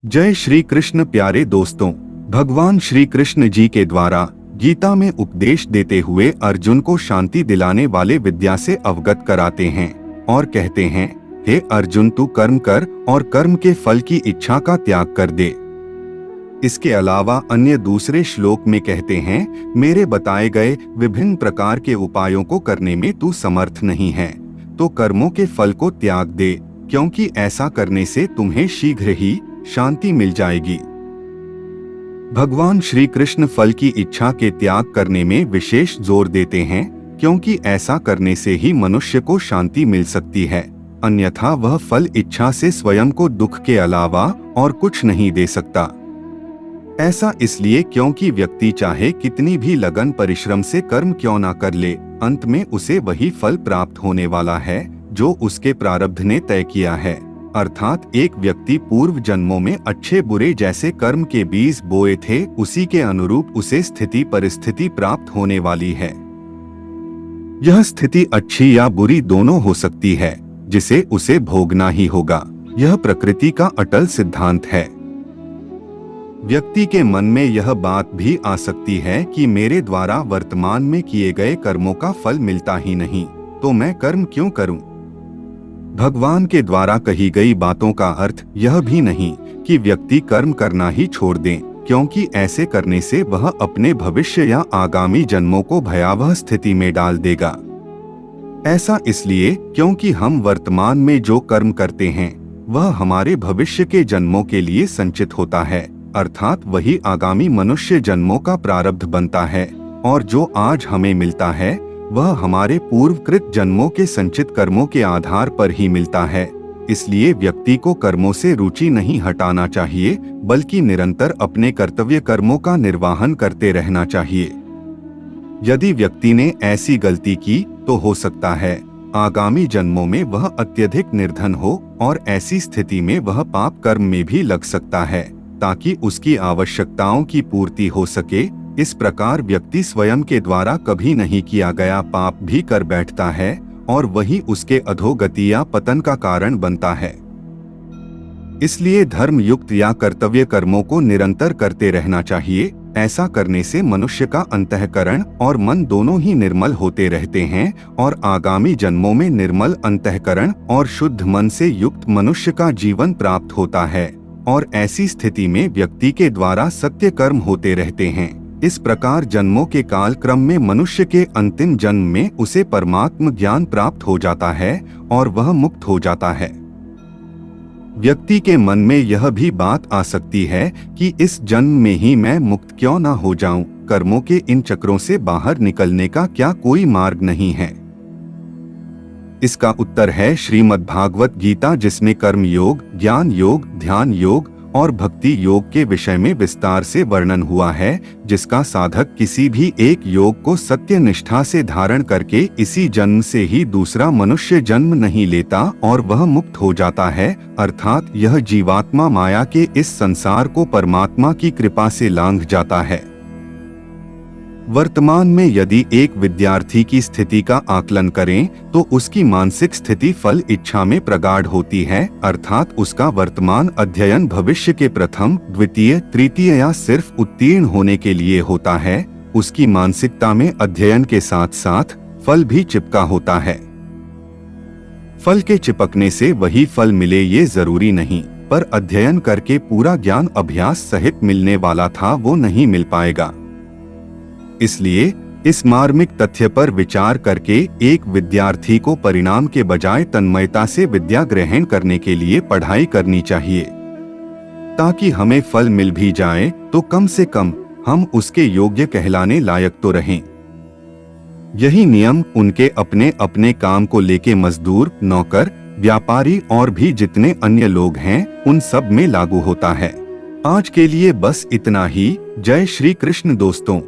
जय श्री कृष्ण। प्यारे दोस्तों, भगवान श्री कृष्ण जी के द्वारा गीता में उपदेश देते हुए अर्जुन को शांति दिलाने वाले विद्या से अवगत कराते हैं और कहते हैं, हे अर्जुन, तू कर्म कर और कर्म के फल की इच्छा का त्याग कर दे। इसके अलावा अन्य दूसरे श्लोक में कहते हैं, मेरे बताए गए विभिन्न प्रकार के उपायों को करने में तू समर्थ नहीं है, तो कर्मों के फल को त्याग दे, क्योंकि ऐसा करने से तुम्हें शीघ्र ही शांति मिल जाएगी। भगवान श्री कृष्ण फल की इच्छा के त्याग करने में विशेष जोर देते हैं, क्योंकि ऐसा करने से ही मनुष्य को शांति मिल सकती है, अन्यथा वह फल इच्छा से स्वयं को दुख के अलावा और कुछ नहीं दे सकता। ऐसा इसलिए क्योंकि व्यक्ति चाहे कितनी भी लगन परिश्रम से कर्म क्यों ना कर ले, अंत में उसे वही फल प्राप्त होने वाला है जो उसके प्रारब्ध ने तय किया है। अर्थात एक व्यक्ति पूर्व जन्मों में अच्छे बुरे जैसे कर्म के बीज बोए थे, उसी के अनुरूप उसे स्थिति परिस्थिति प्राप्त होने वाली है। यह स्थिति अच्छी या बुरी दोनों हो सकती है, जिसे उसे भोगना ही होगा। यह प्रकृति का अटल सिद्धांत है। व्यक्ति के मन में यह बात भी आ सकती है कि मेरे द्वारा वर्तमान में किए गए कर्मों का फल मिलता ही नहीं, तो मैं कर्म क्यों करूं? भगवान के द्वारा कही गई बातों का अर्थ यह भी नहीं कि व्यक्ति कर्म करना ही छोड़ दें, क्योंकि ऐसे करने से वह अपने भविष्य या आगामी जन्मों को भयावह स्थिति में डाल देगा। ऐसा इसलिए क्योंकि हम वर्तमान में जो कर्म करते हैं वह हमारे भविष्य के जन्मों के लिए संचित होता है, अर्थात वही आगामी मनुष्य जन्मों का प्रारब्ध बनता है, और जो आज हमें मिलता है वह हमारे पूर्वकृत जन्मों के संचित कर्मों के आधार पर ही मिलता है। इसलिए व्यक्ति को कर्मों से रुचि नहीं हटाना चाहिए, बल्कि निरंतर अपने कर्तव्य कर्मों का निर्वाहन करते रहना चाहिए। यदि व्यक्ति ने ऐसी गलती की तो हो सकता है आगामी जन्मों में वह अत्यधिक निर्धन हो और ऐसी स्थिति में वह पाप कर्म में भी लग सकता है, ताकि उसकी आवश्यकताओं की पूर्ति हो सके। इस प्रकार व्यक्ति स्वयं के द्वारा कभी नहीं किया गया पाप भी कर बैठता है और वही उसके अधोगति या पतन का कारण बनता है। इसलिए धर्म युक्त या कर्तव्य कर्मों को निरंतर करते रहना चाहिए। ऐसा करने से मनुष्य का अंतःकरण और मन दोनों ही निर्मल होते रहते हैं और आगामी जन्मों में निर्मल अंतःकरण और शुद्ध मन से युक्त मनुष्य का जीवन प्राप्त होता है, और ऐसी स्थिति में व्यक्ति के द्वारा सत्य कर्म होते रहते हैं। इस प्रकार जन्मों के काल क्रम में मनुष्य के अंतिम जन्म में उसे परमात्म ज्ञान प्राप्त हो जाता है और वह मुक्त हो जाता है। व्यक्ति के मन में यह भी बात आ सकती है कि इस जन्म में ही मैं मुक्त क्यों ना हो जाऊं? कर्मों के इन चक्रों से बाहर निकलने का क्या कोई मार्ग नहीं है? इसका उत्तर है श्रीमद् भागवत गीता, जिसमें कर्म योग, ज्ञान योग, ध्यान योग और भक्ति योग के विषय में विस्तार से वर्णन हुआ है, जिसका साधक किसी भी एक योग को सत्य निष्ठा से धारण करके इसी जन्म से ही दूसरा मनुष्य जन्म नहीं लेता और वह मुक्त हो जाता है। अर्थात यह जीवात्मा माया के इस संसार को परमात्मा की कृपा से लांघ जाता है। वर्तमान में यदि एक विद्यार्थी की स्थिति का आकलन करें तो उसकी मानसिक स्थिति फल इच्छा में प्रगाढ़ होती है, अर्थात उसका वर्तमान अध्ययन भविष्य के प्रथम, द्वितीय, तृतीय या सिर्फ उत्तीर्ण होने के लिए होता है। उसकी मानसिकता में अध्ययन के साथ साथ फल भी चिपका होता है। फल के चिपकने से वही फल मिले ये जरूरी नहीं, पर अध्ययन करके पूरा ज्ञान अभ्यास सहित मिलने वाला था वो नहीं मिल पाएगा। इसलिए इस मार्मिक तथ्य पर विचार करके एक विद्यार्थी को परिणाम के बजाय तन्मयता से विद्या ग्रहण करने के लिए पढ़ाई करनी चाहिए, ताकि हमें फल मिल भी जाए तो कम से कम हम उसके योग्य कहलाने लायक तो रहें। यही नियम उनके अपने अपने काम को लेके मजदूर, नौकर, व्यापारी और भी जितने अन्य लोग हैं उन सब में लागू होता है। आज के लिए बस इतना ही। जय श्री कृष्ण दोस्तों।